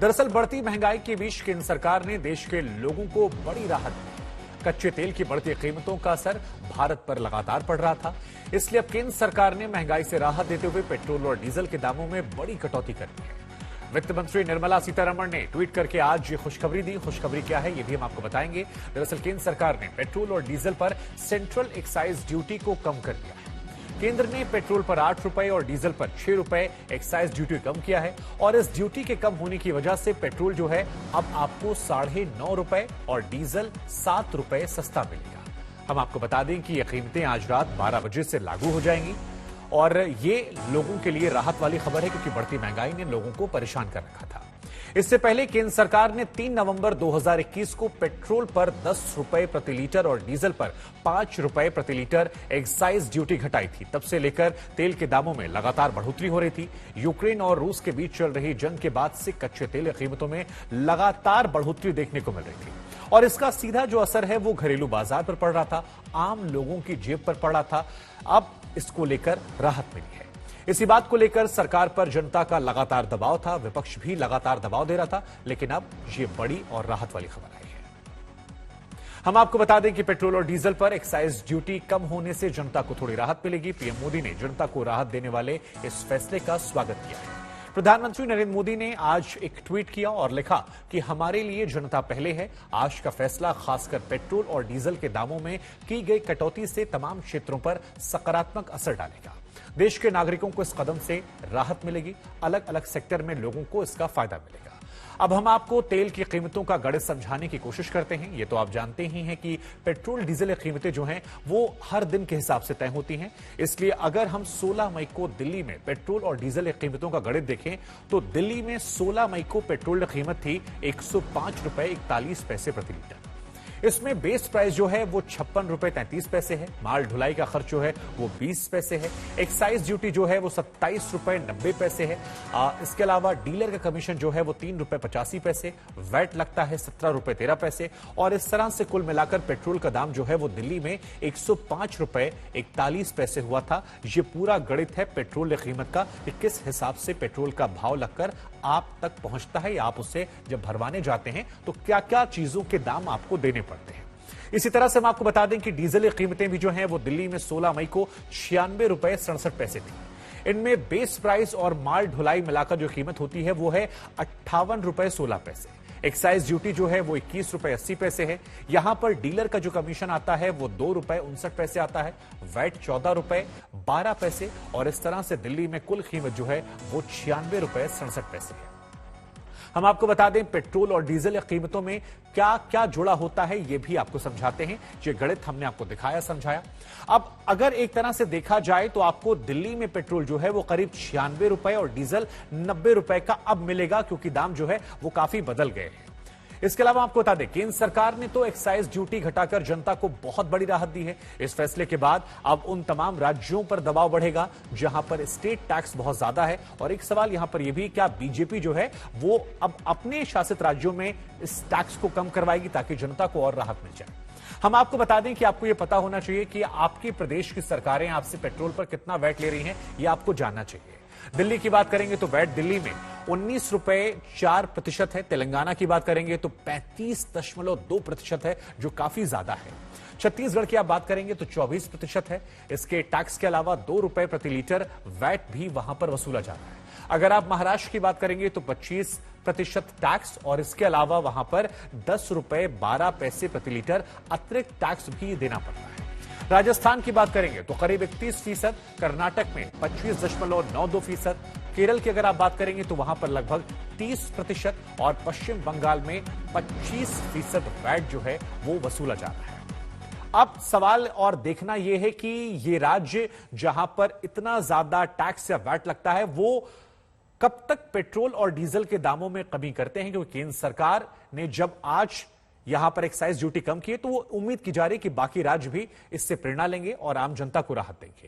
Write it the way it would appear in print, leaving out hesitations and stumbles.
दरअसल बढ़ती महंगाई के बीच केंद्र सरकार ने देश के लोगों को बड़ी राहत दी। कच्चे तेल की बढ़ती कीमतों का असर भारत पर लगातार पड़ रहा था, इसलिए अब केंद्र सरकार ने महंगाई से राहत देते हुए पेट्रोल और डीजल के दामों में बड़ी कटौती कर दी है। वित्त मंत्री निर्मला सीतारमण ने ट्वीट करके आज ये खुशखबरी दी। खुशखबरी क्या है, ये भी हम आपको बताएंगे। दरअसल केंद्र सरकार ने पेट्रोल और डीजल पर सेंट्रल एक्साइज ड्यूटी को कम कर दिया है। केंद्र ने पेट्रोल पर 8 रुपए और डीजल पर 6 रुपए एक्साइज ड्यूटी कम किया है और इस ड्यूटी के कम होने की वजह से पेट्रोल जो है अब आपको 9.5 रुपए और डीजल 7 रुपए सस्ता मिलेगा। हम आपको बता दें कि ये कीमतें आज रात 12 बजे से लागू हो जाएंगी और ये लोगों के लिए राहत वाली खबर है, क्योंकि बढ़ती महंगाई ने लोगों को परेशान कर रखा था। इससे पहले केंद्र सरकार ने 3 नवंबर 2021 को पेट्रोल पर 10 रुपए प्रति लीटर और डीजल पर 5 रुपए प्रति लीटर एक्साइज ड्यूटी घटाई थी। तब से लेकर तेल के दामों में लगातार बढ़ोतरी हो रही थी। यूक्रेन और रूस के बीच चल रही जंग के बाद से कच्चे तेल की कीमतों में लगातार बढ़ोतरी देखने को मिल रही थी और इसका सीधा जो असर है वो घरेलू बाजार पर पड़ रहा था, आम लोगों की जेब पर पड़ रहा था। अब इसको लेकर राहत मिली है। इसी बात को लेकर सरकार पर जनता का लगातार दबाव था, विपक्ष भी लगातार दबाव दे रहा था, लेकिन अब ये बड़ी और राहत वाली खबर आई है। हम आपको बता दें कि पेट्रोल और डीजल पर एक्साइज ड्यूटी कम होने से जनता को थोड़ी राहत मिलेगी। पीएम मोदी ने जनता को राहत देने वाले इस फैसले का स्वागत किया है। प्रधानमंत्री नरेंद्र मोदी ने आज एक ट्वीट किया और लिखा कि हमारे लिए जनता पहले है। आज का फैसला खासकर पेट्रोल और डीजल के दामों में की गई कटौती से तमाम क्षेत्रों पर सकारात्मक असर डालेगा। देश के नागरिकों को इस कदम से राहत मिलेगी, अलग अलग सेक्टर में लोगों को इसका फायदा मिलेगा। अब हम आपको तेल की कीमतों का गणित समझाने की कोशिश करते हैं। ये तो आप जानते ही हैं कि पेट्रोल डीजल की कीमतें जो हैं वो हर दिन के हिसाब से तय होती हैं। इसलिए अगर हम 16 मई को दिल्ली में पेट्रोल और डीजल की कीमतों का गणित देखें तो दिल्ली में 16 मई को पेट्रोल की कीमत थी 105 रुपए 41 पैसे प्रति लीटर। इसमें बेस प्राइस जो है वो 56 रुपए 33 पैसे है। माल ढुलाई का खर्च जो है वो 20 पैसे है। एक्साइज ड्यूटी जो है वो 27 रुपए 90 पैसे है। इसके अलावा डीलर का कमीशन जो है वो 3 रुपए 85 पैसे, वैट लगता है 17 रुपए 13 पैसे और इस तरह से कुल मिलाकर पेट्रोल का दाम जो है वो दिल्ली में 105 रुपए 41 पैसे हुआ था। ये पूरा गणित है पेट्रोल की कीमत का कि किस हिसाब से पेट्रोल का भाव लगकर आप तक पहुंचता है या आप उससे जब भरवाने जाते हैं तो क्या क्या चीजों के दाम आपको देने पड़ते हैं। इसी तरह से हम आपको बता दें कि डीजल की कीमतें भी जो हैं वो दिल्ली में 16 मई को 96 रुपए 67 पैसे थी। इनमें बेस प्राइस और माल ढुलाई मिलाकर जो कीमत होती है वो है 58 रुपए 16 पैसे। एक्साइज ड्यूटी जो है वो 21 रुपए 80 पैसे है। यहां पर डीलर का जो कमीशन आता है वो 2 रुपए 59 पैसे आता है, वैट 14 रुपए 12 पैसे और इस तरह से दिल्ली में कुल कीमत जो है वो 96 रुपए 67 पैसे है। हम आपको बता दें पेट्रोल और डीजल कीमतों में क्या क्या जुड़ा होता है ये भी आपको समझाते हैं। ये गणित हमने आपको दिखाया, समझाया। अब अगर एक तरह से देखा जाए तो आपको दिल्ली में पेट्रोल जो है वो करीब 96 रुपए और डीजल 90 रुपए का अब मिलेगा, क्योंकि दाम जो है वो काफी बदल गए हैं। इसके अलावा आपको बता दें केंद्र सरकार ने तो एक्साइज ड्यूटी घटाकर जनता को बहुत बड़ी राहत दी है। इस फैसले के बाद अब उन तमाम राज्यों पर दबाव बढ़ेगा जहां पर स्टेट टैक्स बहुत ज्यादा है। और एक सवाल यहां पर यह भी, क्या बीजेपी जो है वो अब अपने शासित राज्यों में इस टैक्स को कम करवाएगी ताकि जनता को और राहत मिल जाए। हम आपको बता दें कि आपको यह पता होना चाहिए कि आपके प्रदेश की सरकारें आपसे पेट्रोल पर कितना वैट ले रही हैं, यह आपको जानना चाहिए। दिल्ली की बात करेंगे तो वैट दिल्ली में 19 रुपए 4% है। तेलंगाना की बात करेंगे तो 35.2% है, जो काफी ज्यादा है। छत्तीसगढ़ की आप बात करेंगे तो 24% है। इसके टैक्स के अलावा 2 रुपए प्रति लीटर वैट भी वहां पर वसूला जाता है। अगर आप महाराष्ट्र की बात करेंगे तो 25% टैक्स और इसके अलावा वहां पर 10 रुपए 12 पैसे प्रति लीटर अतिरिक्त टैक्स भी देना पड़ता है। राजस्थान की बात करेंगे तो करीब 31%, कर्नाटक में 25.92%, केरल की अगर आप बात करेंगे तो वहां पर लगभग 30% और पश्चिम बंगाल में 25% वैट जो है वो वसूला जा रहा है। अब सवाल और देखना यह है कि ये राज्य जहां पर इतना ज्यादा टैक्स या वैट लगता है वो कब तक पेट्रोल और डीजल के दामों में कमी करते हैं, क्योंकि केंद्र सरकार ने जब आज यहां पर एक्साइज ड्यूटी कम की है तो वो उम्मीद की जा रही है कि बाकी राज्य भी इससे प्रेरणा लेंगे और आम जनता को राहत देंगे।